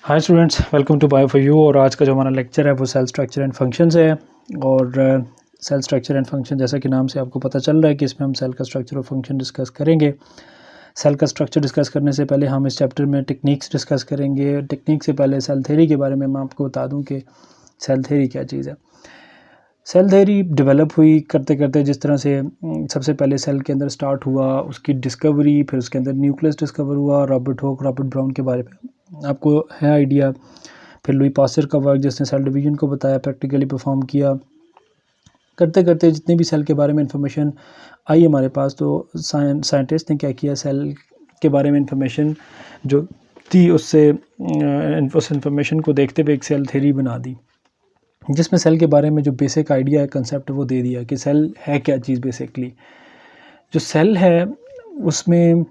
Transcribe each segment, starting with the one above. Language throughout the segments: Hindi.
Hi students, welcome to bio for you. और आज का जो हमारा लेक्चर है वो सेल स्ट्रक्चर एंड फंक्शंस है। और सेल स्ट्रक्चर एंड फंक्शन, जैसा कि नाम से आपको पता चल रहा है कि इसमें हम सेल का स्ट्रक्चर और फंक्शन डिस्कस करेंगे। सेल का स्ट्रक्चर डिस्कस करने से पहले हम इस चैप्टर में टेक्निक्स डिस्कस करेंगे। टेक्निक से पहले सेल थ्योरी के बारे में मैं आपको बता दूं कि सेल थ्योरी क्या चीज़ है। सेल थ्योरी डेवलप हुई करते करते, जिस तरह से सबसे पहले सेल के अंदर स्टार्ट हुआ, उसकी डिस्कवरी, फिर उसके अंदर न्यूक्लियस डिस्कवर हुआ, रॉबर्ट हॉक, रॉबर्ट ब्राउन के बारे में आपको है आइडिया। फिर लुई पास्चर का वर्क, जिसने सेल डिवीजन को बताया, प्रैक्टिकली परफॉर्म किया। करते करते जितने भी सेल के बारे में इंफॉर्मेशन आई हमारे पास, तो साइंटिस्ट ने क्या किया, सेल के बारे में इंफॉर्मेशन जो थी उससे उस इंफॉर्मेशन को देखते हुए एक सेल थ्योरी बना दी, जिसमें सेल के बारे में जो बेसिक आइडिया है, कंसेप्ट, वो दे दिया कि सेल है क्या चीज़। बेसिकली जो सेल है उसमें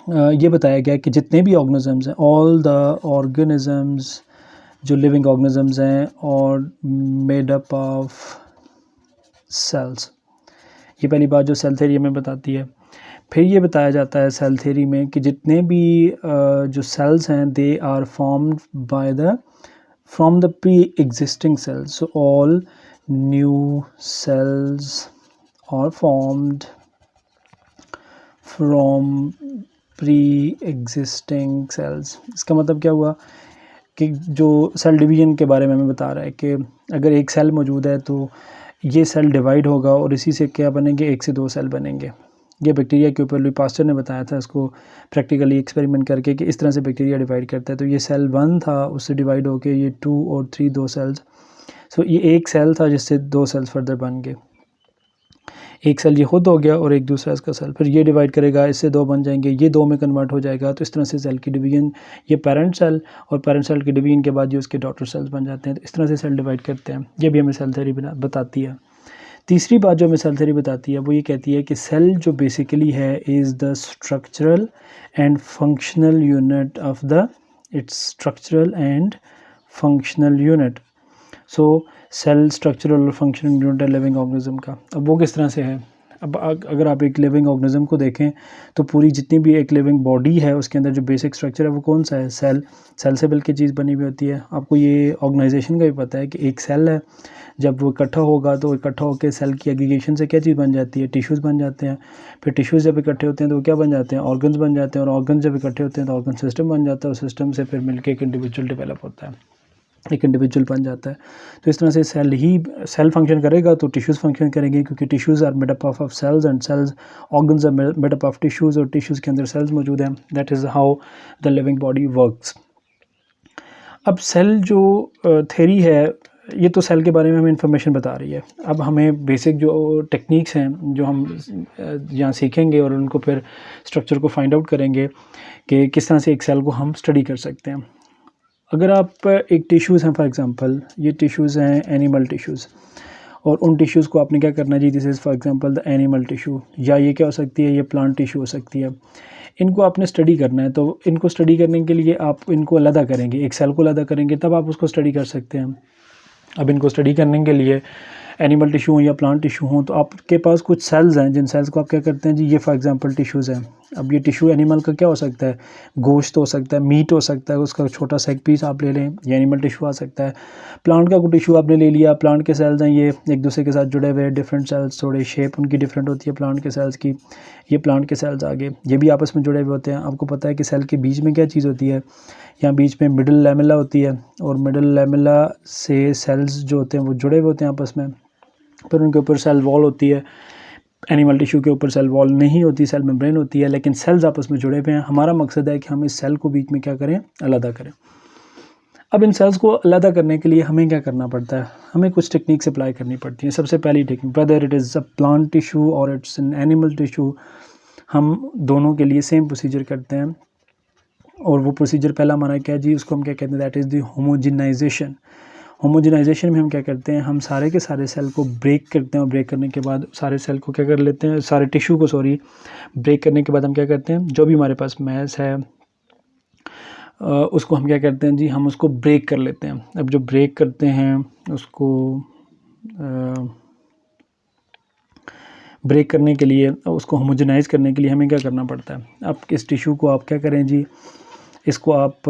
ये बताया गया कि जितने भी ऑर्गेनिजम्स हैं, ऑल द ऑर्गेनिजम्स जो लिविंग ऑर्गेनिजम्स हैं और मेड अप ऑफ सेल्स। ये पहली बात जो सेल थ्योरी में बताती है। फिर ये बताया जाता है सेल थ्योरी में कि जितने भी जो सेल्स हैं, they are formed by the from the pre existing cells. So all new cells are formed from pre existing cells. इसका मतलब क्या हुआ कि जो सेल डिवीजन के बारे में हमें बता रहा है कि अगर एक सेल मौजूद है तो ये सेल डिवाइड होगा और इसी से क्या बनेंगे, 1 से 2 सेल बनेंगे। ये बैक्टीरिया के ऊपर लुई पास्चर ने बताया था, इसको प्रैक्टिकली एक्सपेरिमेंट करके, कि इस तरह से बैक्टीरिया डिवाइड करता है। तो ये सेल 1 था, उससे डिवाइड होके ये 2 और 3 2 सेल्स। सो ये एक सेल था जिससे 2 सेल्स फर्दर बन गए। एक सेल ये खुद हो गया और एक दूसरा इसका सेल, फिर ये डिवाइड करेगा, इससे 2 बन जाएंगे, ये 2 में कन्वर्ट हो जाएगा। तो इस तरह से सेल की डिवीजन, ये पेरेंट सेल, और पेरेंट सेल की डिवीजन के बाद ये उसके डॉटर सेल्स बन जाते हैं। तो इस तरह से सेल डिवाइड करते हैं। ये भी हमें सेल थ्योरी बताती है। तीसरी बात जो हमें सेल थ्योरी बताती है वो ये कहती है कि सेल जो बेसिकली है is the structural and functional unit of the its structural and functional unit. So cell structural और फंक्शनल यूनिट है लिविंग ऑर्गेनिज्म का। अब वो किस तरह से है, अब अगर आप एक लिविंग ऑर्गेनिज्म को देखें तो पूरी जितनी भी एक लिविंग बॉडी है उसके अंदर जो बेसिक स्ट्रक्चर है वो कौन सा है, सेल। सेल से मिलकर चीज़ बनी हुई होती है। आपको ये ऑर्गेनाइजेशन का भी पता है कि एक सेल है, जब वो इकट्ठा होगा तो इकट्ठा होकर सेल की एग्रीगेशन से क्या चीज़ बन जाती है, टिश्यूज़ बन जाते हैं। फिर टिश्यूज़ जब इकट्ठे होते हैं तो वो क्या बन जाते हैं, ऑर्गन्स बन जाते हैं। और ऑर्गन्स जब इकट्ठे होते हैं तो ऑर्गन सिस्टम बन जाता है, और सिस्टम से फिर मिलकर एक इंडिविजुअल डेवलप होता है, एक इंडिविजुअल बन जाता है। तो इस तरह से सेल फंक्शन करेगा तो टिश्यूज़ फंक्शन करेंगे, क्योंकि tissues are made up of cells and cells, organs are made up of tissues, और टिश्यूज़ के अंदर सेल्स मौजूद हैं। That is how the living body works. अब सेल जो थ्योरी है, ये तो सेल के बारे में हमें इंफॉर्मेशन बता रही है। अब हमें बेसिक जो टेक्निक्स हैं जो हम यहाँ सीखेंगे और उनको फिर स्ट्रक्चर को फाइंड आउट करेंगे कि किस तरह से एक सेल को हम स्टडी कर सकते हैं। अगर आप एक टिश्यूज़ हैं, फॉर एग्जांपल ये टिश्यूज़ हैं एनिमल टिश्यूज़, और उन टिश्यूज़ को आपने क्या करना है जी, this is for example the animal tissue, या ये क्या हो सकती है, ये प्लांट टिश्यू हो सकती है। इनको आपने स्टडी करना है, तो इनको स्टडी करने के लिए आप इनको अलग करेंगे, एक सेल को अलग करेंगे, तब आप उसको स्टडी कर सकते हैं। अब इनको स्टडी करने के लिए एनिमल टिश्यू हो या प्लांट टिश्यू हो, तो आपके पास कुछ सेल्स हैं, जिन सेल्स को आप क्या करते हैं जी, ये फॉर एग्जांपल टिश्यूज़ हैं। अब ये टिश्यू एनिमल का क्या हो सकता है, गोश्त हो सकता है, मीट हो सकता है, उसका छोटा सा एक पीस आप ले लें, ये एनिमल टिश्यू आ सकता है। प्लांट का कोई टिश्यू आपने ले लिया, प्लांट के सेल्स हैं, ये एक दूसरे के साथ जुड़े हुए, डिफरेंट सेल्स, थोड़े शेप उनकी डिफरेंट होती है प्लांट के सेल्स की। ये प्लांट के सेल्स आगे, ये भी आपस में जुड़े हुए होते हैं। आपको पता है कि सेल के बीच में क्या चीज़ होती है, यहाँ बीच में मिडल लैमेला होती है, और मिडल लैमेला से सेल्स जो होते हैं वो जुड़े हुए होते हैं आपस में। फिर उनके ऊपर सेल वॉल होती है। एनिमल टिश्यू के ऊपर सेल वॉल नहीं होती, सेल मेम्ब्रेन होती है, लेकिन सेल्स आपस में जुड़े हुए हैं। हमारा मकसद है कि हम इस सेल को बीच में क्या करें, अलग करें। अब इन सेल्स को अलग करने के लिए हमें क्या करना पड़ता है, हमें कुछ टेक्निक्स अप्लाई करनी पड़ती हैं। सबसे पहली technique, whether it is a plant tissue और इट्स एन एनिमल टिश्यू, हम दोनों के लिए सेम प्रोसीजर करते हैं। और वो प्रोसीजर पहला हमारा क्या जी, उसको हम क्या कहते हैं, that is the homogenisation. Homogenisation में हम क्या करते हैं, हम सारे के सारे सेल को ब्रेक करते हैं, और ब्रेक करने के बाद सारे सेल को क्या कर लेते हैं, सारे टिश्यू को ब्रेक करने के बाद हम क्या करते हैं, जो भी हमारे पास मैस है उसको हम क्या करते हैं जी, हम उसको ब्रेक कर लेते हैं। अब जो ब्रेक करते हैं उसको ब्रेक करने के लिए, उसको होमोजेनाइज करने के लिए हमें क्या करना पड़ता है। अब इस टिश्यू को आप क्या करें जी, इसको आप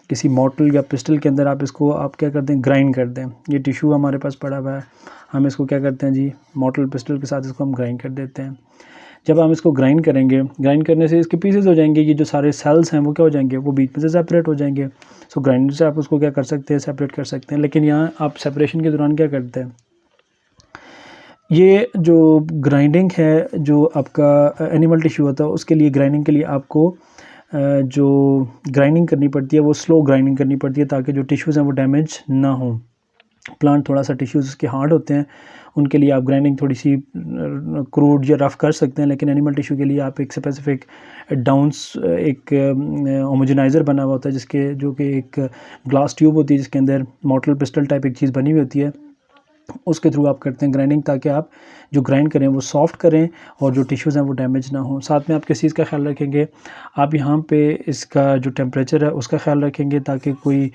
किसी मॉटल या पिस्टल के अंदर आप इसको आप क्या करते हैं, ग्राइंड कर दें। ये टिश्यू हमारे पास पड़ा हुआ है, हम इसको क्या करते हैं जी, मॉटल पिस्टल के साथ इसको हम ग्राइंड कर देते हैं। जब हम इसको ग्राइंड करेंगे, ग्राइंड करने से इसके पीसेस हो जाएंगे, ये जो सारे सेल्स हैं वो क्या हो जाएंगे, वो बीच में से सेपरेट हो जाएंगे। सो ग्राइंडर से आप उसको क्या कर सकते हैं, सेपरेट कर सकते हैं। लेकिन यहाँ आप सेपरेशन के दौरान क्या करते हैं, ये जो ग्राइंडिंग है, जो आपका एनिमल टिश्यू होता है उसके लिए ग्राइंडिंग के लिए आपको जो ग्राइंडिंग करनी पड़ती है वो स्लो ग्राइंडिंग करनी पड़ती है, ताकि जो टिश्यूज़ हैं वो डैमेज ना हो। प्लांट थोड़ा सा टिश्यूज़ उसके हार्ड होते हैं, उनके लिए आप ग्राइंडिंग थोड़ी सी क्रूड या रफ़ कर सकते हैं। लेकिन एनिमल टिश्यू के लिए आप एक स्पेसिफिक डाउन्स एक होमोजेनाइज़र बना हुआ होता है, जिसके जो कि एक ग्लास ट्यूब होती है जिसके अंदर मॉटल पिस्टल टाइप एक चीज़ बनी हुई होती है, उसके थ्रू आप करते हैं ग्राइंडिंग, ताकि आप जो ग्राइंड करें वो सॉफ्ट करें और जो टिश्यूज़ हैं वो डैमेज ना हो। साथ में आप किस चीज़ का ख्याल रखेंगे, आप यहाँ पे इसका जो टेम्परेचर है उसका ख्याल रखेंगे, ताकि कोई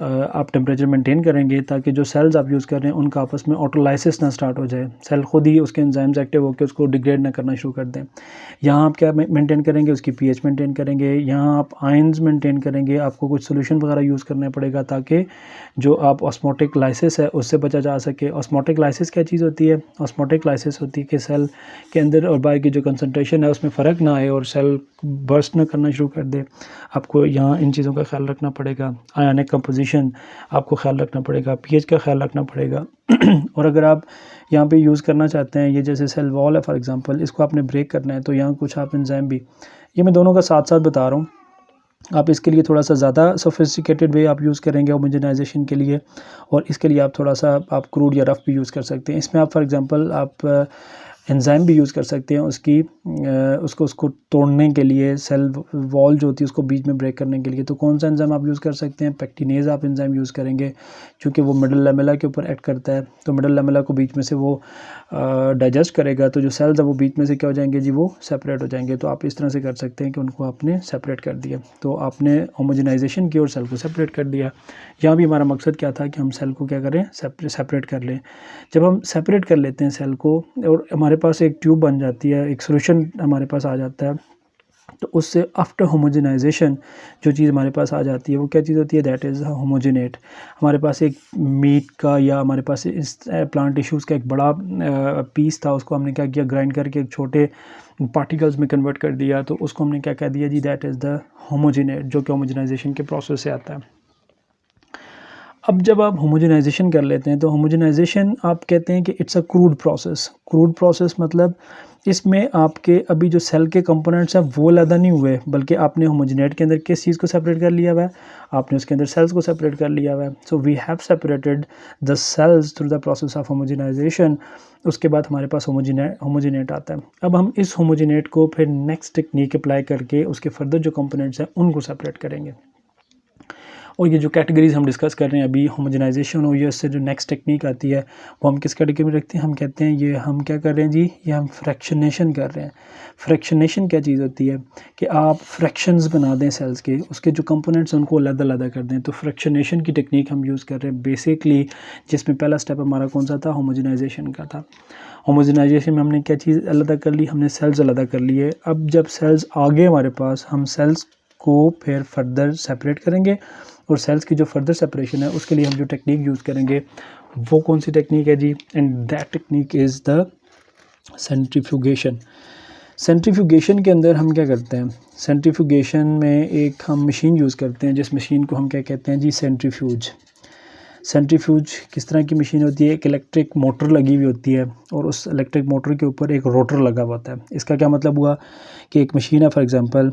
आप टेम्परेचर मेंटेन करेंगे ताकि जो सेल्स आप यूज़ कर रहे हैं उनका आपस में ऑटोलाइसिस ना स्टार्ट हो जाए, सेल खुद ही उसके एंजाइम्स एक्टिव होकर उसको डिग्रेड ना करना शुरू कर दें। यहाँ आप क्या मेंटेन करेंगे, उसकी पीएच मेंटेन करेंगे, यहाँ आप आयंस मेंटेन करेंगे, आपको कुछ सोल्यूशन वगैरह यूज़ करना पड़ेगा ताकि जो आप ऑस्मोटिक लाइसिस है उससे बचा जा सके। ऑस्मोटिक लाइसिस क्या चीज़ होती है, ऑस्मोटिक लाइसिस होती है कि सेल के अंदर और बाहर की जो कंसंट्रेशन है उसमें फ़र्क ना आए और सेल बर्स्ट ना करना शुरू कर दे। आपको यहाँ इन चीज़ों का ख्याल रखना पड़ेगा, आयनिक कंपोजिशन आपको ख्याल रखना पड़ेगा, पीएच का ख्याल रखना पड़ेगा। और अगर आप यहाँ पे यूज़ करना चाहते हैं, ये जैसे सेल वॉल है फॉर एग्जांपल, इसको आपने ब्रेक करना है, तो यहाँ कुछ आप एंजाइम भी, ये मैं दोनों का साथ साथ बता रहा हूँ। आप इसके लिए थोड़ा सा ज़्यादा सोफिस्टिकेटेड वे आप यूज़ करेंगे होमोजेनाइजेशन के लिए, और इसके लिए आप थोड़ा सा आप क्रूड या रफ़ भी यूज़ कर सकते हैं। इसमें आप फॉर एग्जांपल आप एंजाइम भी यूज़ कर सकते हैं उसकी उसको तोड़ने के लिए, सेल वॉल जो होती है उसको बीच में ब्रेक करने के लिए। तो कौन सा एंजाइम आप यूज़ कर सकते हैं, पेक्टिनेज आप एंजाइम यूज़ करेंगे, क्योंकि वो मिडल लैमेला के ऊपर एक्ट करता है। तो मिडल लैमेला को बीच में से वो डाइजेस्ट करेगा, तो जो सेल्स है वो बीच में से क्या हो जाएंगे जी, वो सेपरेट हो जाएंगे। तो आप इस तरह से कर सकते हैं कि उनको आपने सेपरेट कर दिया, तो आपने होमोजेनाइजेशन की और सेल को सेपरेट कर दिया। यहाँ भी हमारा मकसद क्या था कि हम सेल को क्या करें, सेपरेट कर लें। जब हम सेपरेट कर लेते हैं सेल को और हमारे पास एक ट्यूब बन जाती है, एक सॉल्यूशन हमारे पास आ जाता है, तो उससे आफ्टर होमोजेनाइजेशन जो चीज़ हमारे पास आ जाती है वो क्या चीज़ होती है, दैट इज़ होमोजेनेट। हमारे पास एक मीट का या हमारे पास इस प्लांट टिश्यूज़ का एक बड़ा पीस था, उसको हमने क्या किया, ग्राइंड करके एक छोटे पार्टिकल्स में कन्वर्ट कर दिया, तो उसको हमने क्या कह दिया जी, दैट इज़ द होमोजेनेट, जो कि होमोजेनाइजेशन के प्रोसेस से आता है। अब जब आप होमोजेनाइजेशन कर लेते हैं तो होमोजेनाइजेशन आप कहते हैं कि it's a crude process. Crude process मतलब इसमें आपके अभी जो सेल के कंपोनेंट्स हैं वो अलग नहीं हुए, बल्कि आपने होमोजेनेट के अंदर किस चीज़ को सेपरेट कर लिया हुआ है, आपने उसके अंदर सेल्स को सेपरेट कर लिया हुआ है। So we have separated the cells through the process of homogenisation. उसके बाद हमारे पास होमोजेनेट आता है। अब हम इस होमोजेनेट को फिर नेक्स्ट टेक्निक अप्लाई करके उसके फर्दर जो कंपोनेंट्स हैं उनको सेपरेट करेंगे। और ये जो कैटेगरीज़ हम डिस्कस कर रहे हैं अभी, होमोजेनाइजेशन हुई है, उससे जो नेक्स्ट टेक्निक आती है वो हम किस कैटेगरी में रखते हैं, हम कहते हैं ये हम क्या कर रहे हैं जी, ये हम फ्रैक्शनेशन कर रहे हैं। फ्रैक्शनेशन क्या चीज़ होती है कि आप फ्रैक्शंस बना दें सेल्स के, उसके जो कंपोनेंट्स हैं उनको अलग-अलग कर दें। तो फ्रैक्शनेशन की टेक्निक हम यूज़ कर रहे हैं बेसिकली, जिसमें पहला स्टेप हमारा कौन सा था, होमोजेनाइजेशन का था। होमोजेनाइजेशन में हमने क्या चीज़ अलग कर ली, हमने सेल्स अलग कर लिए। अब जब सेल्स आ गए हमारे पास, हम सेल्स को फिर फर्दर सेपरेट करेंगे, और सेल्स की जो फर्दर सेपरेशन है उसके लिए हम जो टेक्निक यूज़ करेंगे वो कौन सी टेक्निक है जी, and that technique is the centrifugation. Centrifugation के अंदर हम क्या करते हैं, सेंट्रीफ्यूगेशन में एक हम मशीन यूज़ करते हैं, जिस मशीन को हम क्या कहते हैं जी, सेंट्रीफ्यूज। सेंट्रीफ्यूज किस तरह की मशीन होती है, एक इलेक्ट्रिक मोटर लगी हुई होती है और उस इलेक्ट्रिक मोटर के ऊपर एक रोटर लगा हुआ होता है। इसका क्या मतलब हुआ कि एक मशीन है फॉर एग्ज़ाम्पल,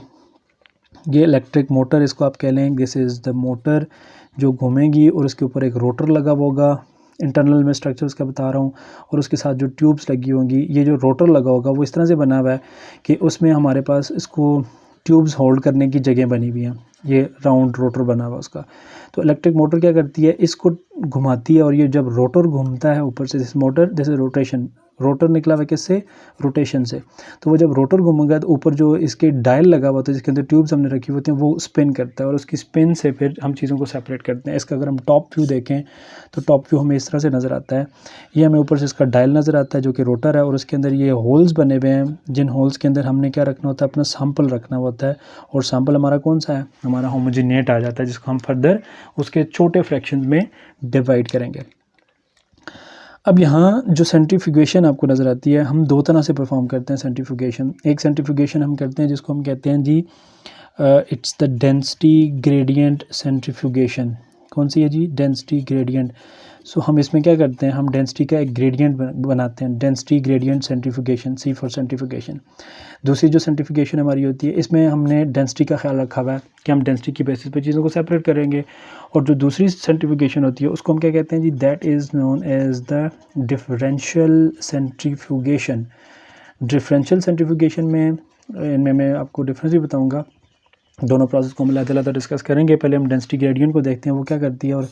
ये इलेक्ट्रिक मोटर इसको आप कह लें, दिस इज़ द मोटर जो घूमेगी और उसके ऊपर एक रोटर लगा होगा। इंटरनल में स्ट्रक्चर उसका बता रहा हूँ, और उसके साथ जो ट्यूब्स लगी होंगी, ये जो रोटर लगा होगा वो इस तरह से बना हुआ है कि उसमें हमारे पास इसको ट्यूब्स होल्ड करने की जगह बनी हुई है, ये राउंड रोटर बना हुआ उसका। तो इलेक्ट्रिक मोटर क्या करती है, इसको घुमाती है, और ये जब रोटर घूमता है ऊपर से, this motor this is rotation, rotor निकला हुआ किससे, रोटेशन से। तो वो जब रोटर घूमेगा तो ऊपर जो इसके डायल लगा हुआ होता है जिसके अंदर ट्यूब्स हमने रखी होती हैं वो स्पिन करता है और उसकी स्पिन से फिर हम चीज़ों को सेपरेट करते हैं। इसका अगर हम टॉप व्यू देखें तो टॉप व्यू हमें इस तरह से नज़र आता है। ये हमें ऊपर से इसका डायल नज़र आता है जो कि रोटर है और उसके अंदर ये होल्स बने हुए हैं, जिन होल्स के अंदर हमने क्या रखना होता है, अपना सैंपल रखना होता है। और सैंपल हमारा कौन सा है, हमारा होमोजेनेट आ जाता है, जिसको हम फर्दर उसके छोटे फ्रैक्शन में डिवाइड करेंगे। अब यहाँ जो सेंट्रीफ्यूगेशन आपको नज़र आती है, हम दो तरह से परफॉर्म करते हैं सेंट्रीफ्यूगेशन। एक सेंट्रीफ्यूगेशन हम करते हैं जिसको हम कहते हैं जी it's the density gradient centrifugation. कौन सी है जी, डेंसिटी ग्रेडियंट। सो हम इसमें क्या करते हैं, हम डेंसिटी का एक ग्रेडियंट बनाते हैं, density gradient centrifugation, see for centrifugation. दूसरी जो सेंट्रीफ्यूगेशन हमारी होती है इसमें हमने डेंसिटी का ख्याल रखा हुआ है कि हम डेंसिटी की बेसिस पे चीज़ों को सेपरेट करेंगे। और जो दूसरी सेंट्रीफ्यूगेशन होती है उसको हम क्या कहते हैं जी, that is known as the differential centrifugation. Differential centrifugation में इनमें मैं आपको डिफरेंस भी बताऊँगा, दोनों प्रोसेस को हम अलग-अलग डिस्कस करेंगे। पहले हम डेंसिटी ग्रेडियंट को देखते हैं वो क्या करती है और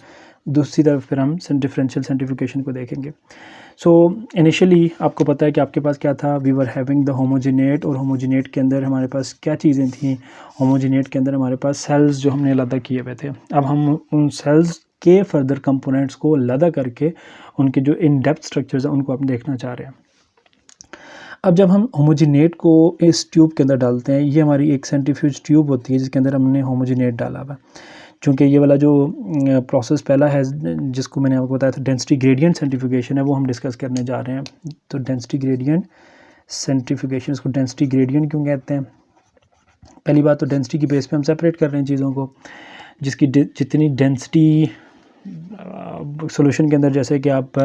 दूसरी तरफ फिर हम डिफरेंशियल सेंट्रीफ्यूगेशन को देखेंगे। सो इनिशियली आपको पता है कि आपके पास क्या था, वी वर हैविंग द होमोजेनेट, और होमोजेनेट के अंदर हमारे पास क्या चीज़ें थीं, होमोजेनेट के अंदर हमारे पास सेल्स जो हमने अलग किए हुए थे। अब हम उन सेल्स के फर्दर कंपोनेंट्स को अलग करके उनके जो इन डेप्थ स्ट्रक्चर्स हैं उनको हम देखना चाह रहे हैं। अब जब हम होमोजेनेट को इस ट्यूब के अंदर डालते हैं, ये हमारी एक सेंट्रीफ्यूज ट्यूब होती है जिसके अंदर हमने होमोजेनेट डाला हुआ। चूँकि ये वाला जो प्रोसेस पहला है जिसको मैंने आपको बताया था डेंसिटी ग्रेडियंट सेंट्रीफ्यूगेशन है, वो हम डिस्कस करने जा रहे हैं। तो डेंसिटी ग्रेडियंट सेंट्रीफ्यूगेशन, इसको डेंसिटी ग्रेडियंट क्यों कहते हैं? पहली बात तो डेंसिटी की बेस पे हम सेपरेट कर रहे हैं चीज़ों को, जिसकी जितनी डेंसिटी सॉल्यूशन के अंदर, जैसे कि आप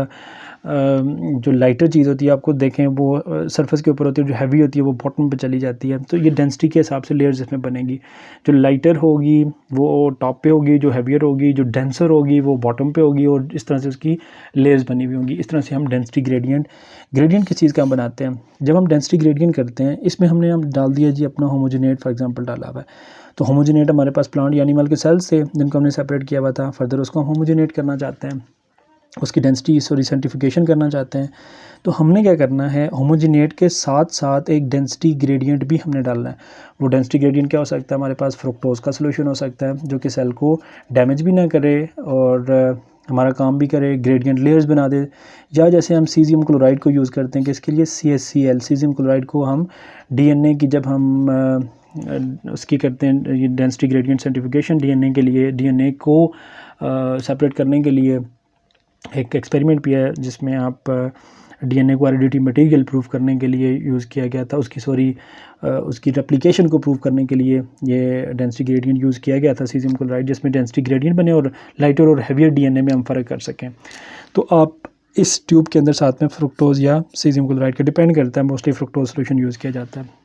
जो लाइटर चीज़ होती है आपको देखें वो सरफेस के ऊपर होती है, जो हैवी होती है वो बॉटम पे चली जाती है। तो ये डेंसिटी के हिसाब से लेयर्स इसमें बनेगी। जो लाइटर होगी वो टॉप पे होगी, जो हैवियर होगी, जो डेंसर होगी वो बॉटम पे होगी, और इस तरह से उसकी लेयर्स बनी हुई होंगी। इस तरह से हम डेंसिटी ग्रेडियंट किस चीज़ का हम बनाते हैं, जब हम डेंसिटी ग्रेडियंट करते हैं इसमें हम डाल दिया जी अपना होमोजेनेट फॉर एग्जाम्पल डाला हुआ है। तो होमोजेनेट हमारे पास प्लांट या एनिमल के सेल्स थे जिनको हमने सेपरेट किया हुआ था, फर्दर उसको हम होमोजेनेट करना चाहते हैं, उसकी डेंसिटी सेंट्रीफ्यूगेशन करना चाहते हैं। तो हमने क्या करना है, होमोजेनेट के साथ साथ एक डेंसिटी ग्रेडियंट भी हमने डालना है। वो डेंसिटी ग्रेडियंट क्या हो सकता है, हमारे पास फ्रुक्टोज का सोल्यूशन हो सकता है जो कि सेल को डैमेज भी ना करे और हमारा काम भी करे, ग्रेडियंट लेयर्स बना दे। या जैसे हम सीजियम क्लोराइड को यूज़ करते हैं कि इसके लिए CaCl, सीजियम क्लोराइड को हम DNA की जब हम उसकी करते हैं ये डेंसिटी ग्रेडियंट सेंट्रीफ्यूगेशन, DNA के लिए, DNA को सेपरेट करने के लिए एक एक्सपेरिमेंट भी है जिसमें आप DNA को RDT मटेरियल प्रूफ करने के लिए यूज़ किया गया था, उसकी रेप्लिकेशन को प्रूव करने के लिए ये डेंसिटी ग्रेडियंट यूज़ किया गया था सीजियम क्लोराइड, जिसमें डेंसिटी ग्रेडियंट बने और लाइटर और हैवियर DNA में हम फ़र्क कर सकें। तो आप इस ट्यूब के अंदर साथ में फ्रुक्टोज या सीजियम क्लोराइड का डिपेंड करता है, मोस्टली फ्रुक्टोज सोल्यूशन यूज़ किया जाता है।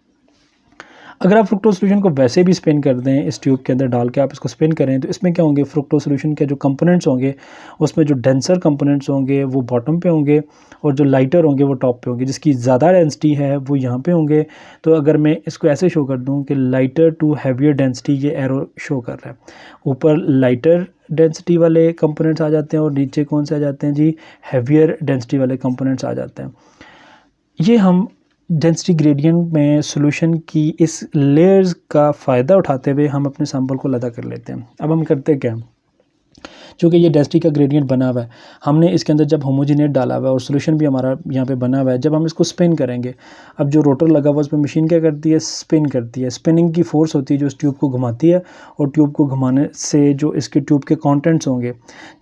अगर आप फ्रुक्टोज सोल्यूशन को वैसे भी स्पिन कर दें, इस ट्यूब के अंदर डाल के आप इसको स्पिन करें, तो इसमें क्या होंगे, फ्रुक्टोज सोल्यूशन के जो कंपोनेंट्स होंगे उसमें जो डेंसर कंपोनेंट्स होंगे वो बॉटम पे होंगे और जो लाइटर होंगे वो टॉप पे होंगे, जिसकी ज़्यादा डेंसिटी है वो यहाँ पे होंगे। तो अगर मैं इसको ऐसे शो कर दूँ कि लाइटर टू हैवियर डेंसिटी, ये एरो शो कर रहा है, ऊपर लाइटर डेंसिटी वाले कंपोनेंट्स आ जाते हैं और नीचे कौन से आ जाते हैं जी, हैवियर डेंसिटी वाले कंपोनेंट्स आ जाते हैं। ये हम डेंसिटी ग्रेडियंट में सॉल्यूशन की इस लेयर्स का फ़ायदा उठाते हुए हम अपने सैंपल को अलग कर लेते हैं। अब हम करते क्या, चूँकि ये डेंसिटी का ग्रेडियंट बना हुआ है, हमने इसके अंदर जब होमोजेनेट डाला हुआ है और सॉल्यूशन भी हमारा यहाँ पे बना हुआ है, जब हम इसको स्पिन करेंगे, अब जो रोटर लगा हुआ है उस पर मशीन क्या करती है, स्पिन करती है। स्पिनिंग की फोर्स होती है जो इस ट्यूब को घुमाती है, और ट्यूब को घुमाने से जो इसके ट्यूब के कॉन्टेंट्स होंगे,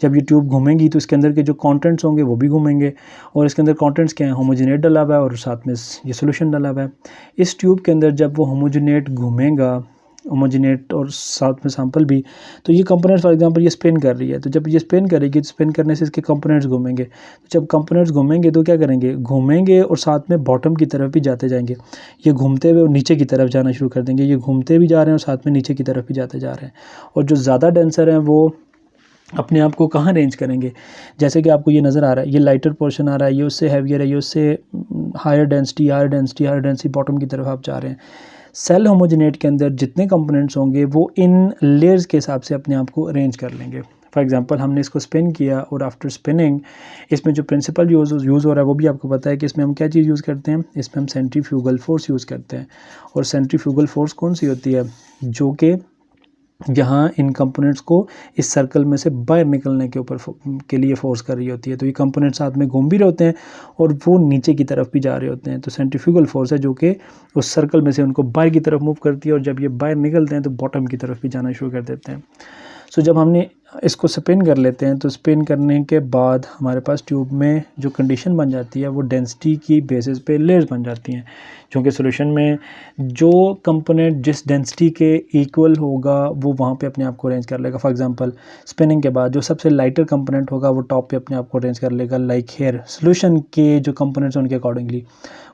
जब ये ट्यूब घूमेंगी तो इसके अंदर के जो कॉन्टेंट्स होंगे वो भी घूमेंगे, और इसके अंदर कॉन्टेंट्स क्या हैं, होमोजेनेट डाला हुआ है और साथ में ये सोल्यूशन डाला हुआ है। इस ट्यूब के अंदर जब वो होमोजेनेट घूमेगा, होमोजेनेट और साथ में सैंपल भी, तो ये कंपोनेंट्स फॉर एग्जांपल ये स्पिन कर रही है, तो जब ये स्पिन करेगी तो स्पिन करने से इसके कंपोनेंट्स घूमेंगे। तो जब कंपोनेंट्स घूमेंगे तो क्या करेंगे, घूमेंगे और साथ में बॉटम की तरफ भी जाते जाएंगे। ये घूमते हुए और नीचे की तरफ जाना शुरू कर देंगे, ये घूमते भी जा रहे हैं और साथ में नीचे की तरफ भी जाते जा रहे हैं। और जो ज़्यादा डेंसर हैं वो अपने आप को कहाँ रेंज करेंगे, जैसे कि आपको ये नज़र आ रहा है, ये लाइटर पोर्शन आ रहा है, ये उससे हैवियर है, ये उससे हायर डेंसिटी बॉटम की तरफ आप जा रहे हैं। सेल होमोजेनेट के अंदर जितने कंपोनेंट्स होंगे वो इन लेयर्स के हिसाब से अपने आप को अरेंज कर लेंगे। फॉर एग्जांपल हमने इसको स्पिन किया और आफ्टर स्पिनिंग इसमें जो प्रिंसिपल यूज़ हो रहा है वो भी आपको पता है कि इसमें हम क्या चीज़ यूज़ करते हैं, इसमें हम सेंट्रीफ्यूगल फोर्स यूज़ करते हैं। और सेंट्रीफ्यूगल फोर्स कौन सी होती है, जो कि जहाँ इन कंपोनेंट्स को इस सर्कल में से बाहर निकलने के लिए फोर्स कर रही होती है। तो ये कंपोनेंट साथ में घूम भी रहे होते हैं और वो नीचे की तरफ भी जा रहे होते हैं। तो सेंट्रीफ्यूगल फोर्स है जो कि उस सर्कल में से उनको बाहर की तरफ मूव करती है, और जब ये बाहर निकलते हैं तो बॉटम की तरफ भी जाना शुरू कर देते हैं। सो जब हमने इसको स्पिन कर लेते हैं तो स्पिन करने के बाद हमारे पास ट्यूब में जो कंडीशन बन जाती है वो डेंसिटी की बेसिस पे लेयर्स बन जाती हैं, क्योंकि सॉल्यूशन में जो कंपोनेंट जिस डेंसिटी के इक्वल होगा वो वहाँ पे अपने आप को अरेंज कर लेगा। फॉर एग्जांपल स्पिनिंग के बाद जो सबसे लाइटर कंपोनेंट होगा वो टॉप पे अपने आप को अरेंज कर लेगा, लाइक हेयर सॉल्यूशन के जो कंपोनेंट्स हैं उनके अकॉर्डिंगली।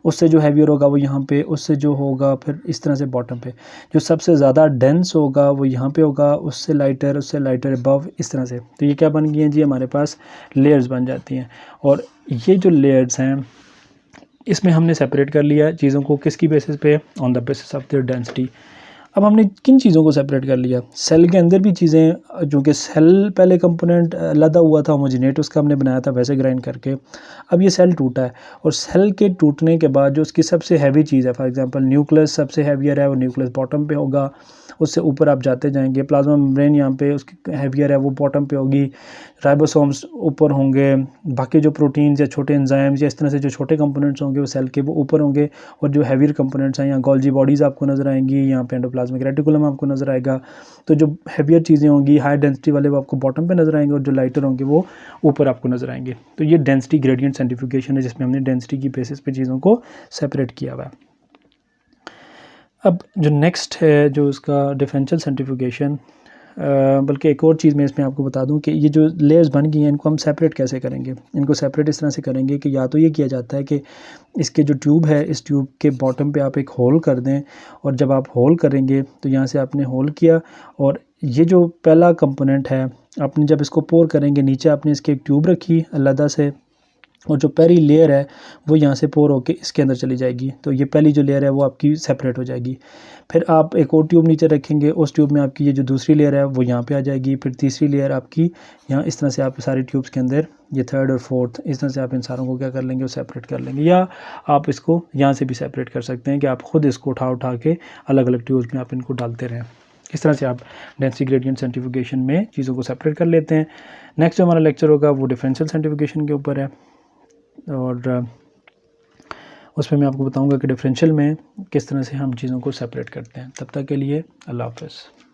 उससे जो हैवियर होगा वो यहाँ पे, उससे जो होगा फिर इस तरह से बॉटम पे, जो सबसे ज़्यादा डेंस होगा वो यहाँ पे होगा, उससे लाइटर अबव, इस तरह से। तो ये क्या बन गई हैं जी, हमारे पास लेयर्स बन जाती हैं। और ये जो लेयर्स हैं इसमें हमने सेपरेट कर लिया चीज़ों को, किसकी बेसिस पे, on the basis of their density. अब हमने किन चीज़ों को सेपरेट कर लिया, सेल के अंदर भी चीज़ें, जो कि सेल पहले कंपोनेंट लदा हुआ था होमोजेनेट, उसका हमने बनाया था वैसे ग्राइंड करके। अब ये सेल टूटा है और सेल के टूटने के बाद जो उसकी सबसे हैवी चीज़ है, फॉर एग्जांपल न्यूक्लियस सबसे हैवियर है, वो न्यूक्लियस बॉटम पे होगा, उससे ऊपर आप जाते जाएंगे। प्लाज्मा मेम्ब्रेन यहाँ पे उसकी हैवियर है, वो बॉटम पे होगी। राइबोसोम्स ऊपर होंगे, बाकी जो प्रोटीन्स या छोटे एंजाइम्स या इस तरह से जो छोटे कंपोनेंट्स होंगे वो सेल के वो ऊपर होंगे, और जो हैवियर कंपोनेंट्स हैं यहाँ गोल्जी बॉडीज़ आपको नज़र आएंगी, यहाँ पे एंडोप्लाज्मिक रेटिकुलम आपको नज़र आएगा। तो जो हैवियर चीज़ें होंगी हाई डेंसिटी वाले वो आपको बॉटम पे नज़र आएंगे, और जो लाइटर होंगे वो ऊपर आपको नज़र आएंगे। तो ये डेंसिटी ग्रेडियंट सेंट्रीफ्यूगेशन है, जिसमें हमने डेंसिटी की बेसिस पे चीज़ों को सेपरेट किया हुआ है। अब जो नेक्स्ट है जो उसका डिफरेंशियल सेंट्रीफ्यूगेशन, बल्कि एक और चीज़ मैं इसमें आपको बता दूं कि ये जो लेयर्स बन गई हैं इनको हम सेपरेट कैसे करेंगे। इनको सेपरेट इस तरह से करेंगे कि या तो ये किया जाता है कि इसके जो ट्यूब है इस ट्यूब के बॉटम पे आप एक होल कर दें, और जब आप होल करेंगे तो यहाँ से आपने होल किया, और ये जो पहला कंपोनेंट है आपने जब इसको पोर करेंगे नीचे आपने इसकी एक ट्यूब रखी अलग से, और जो पहली लेयर है वो यहाँ से पोर होके इसके अंदर चली जाएगी। तो ये पहली जो लेयर है वो आपकी सेपरेट हो जाएगी। फिर आप एक और ट्यूब नीचे रखेंगे, उस ट्यूब में आपकी ये जो दूसरी लेयर है वो यहाँ पे आ जाएगी। फिर तीसरी लेयर आपकी यहाँ, इस तरह से आप सारी ट्यूब्स के अंदर ये थर्ड और फोर्थ, इस तरह से आप इन सारों को क्या कर लेंगे, वो सेपरेट कर लेंगे। या आप इसको यहाँ से भी सेपरेट कर सकते हैं कि आप ख़ुद इसको उठा के अलग अलग ट्यूब्स में आप इनको डालते रहें। इस तरह से आप डेंसिटी ग्रेडियंट सेंट्रीफ्यूगेशन में चीज़ों को सेपरेट कर लेते हैं। नेक्स्ट जो हमारा लेक्चर होगा वो डिफरेंशियल सेंट्रीफ्यूगेशन के ऊपर है, और उसमें मैं आपको बताऊंगा कि डिफरेंशियल में किस तरह से हम चीज़ों को सेपरेट करते हैं। तब तक के लिए अल्लाह हाफ़िज़।